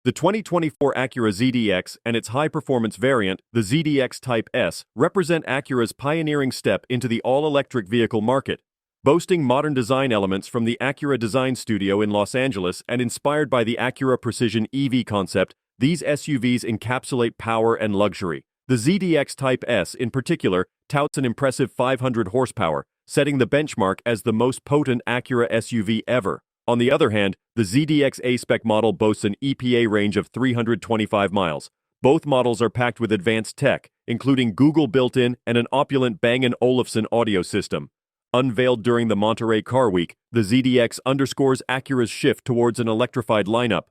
The 2024 Acura ZDX and its high-performance variant, the ZDX Type S, represent Acura's pioneering step into the all-electric vehicle market. Boasting modern design elements from the Acura Design Studio in Los Angeles and inspired by the Acura Precision EV Concept, these SUVs encapsulate power and luxury. The ZDX Type S, in particular, touts an impressive 500 horsepower, setting the benchmark as the most potent Acura SUV ever. On the other hand, the ZDX A-Spec model boasts an EPA range of 325 miles. Both models are packed with advanced tech, including Google built-in and an opulent Bang & Olufsen audio system. Unveiled during the Monterey Car Week, the ZDX underscores Acura's shift towards an electrified lineup.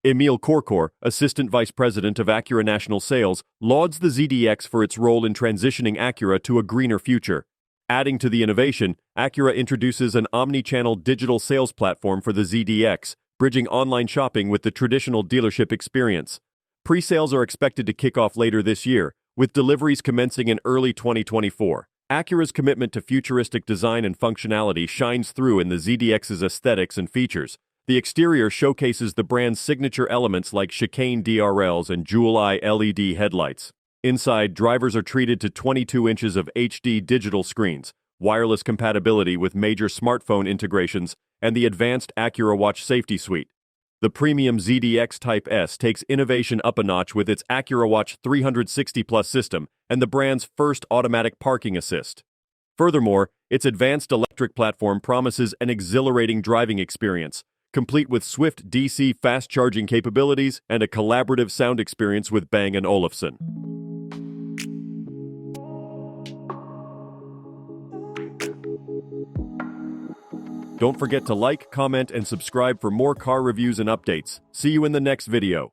Emile Corcor, Assistant Vice President of Acura National Sales, lauds the ZDX for its role in transitioning Acura to a greener future. Adding to the innovation, Acura introduces an omni-channel digital sales platform for the ZDX, bridging online shopping with the traditional dealership experience. Pre-sales are expected to kick off later this year, with deliveries commencing in early 2024. Acura's commitment to futuristic design and functionality shines through in the ZDX's aesthetics and features. The exterior showcases the brand's signature elements like chicane DRLs and jewel-eye LED headlights. Inside, drivers are treated to 22 inches of HD digital screens, wireless compatibility with major smartphone integrations, and the advanced Acura Watch Safety Suite. The premium ZDX Type S takes innovation up a notch with its Acura Watch 360 Plus system and the brand's first automatic parking assist. Furthermore, its advanced electric platform promises an exhilarating driving experience, complete with swift DC fast charging capabilities and a collaborative sound experience with Bang & Olufsen. Don't forget to like, comment, and subscribe for more car reviews and updates. See you in the next video.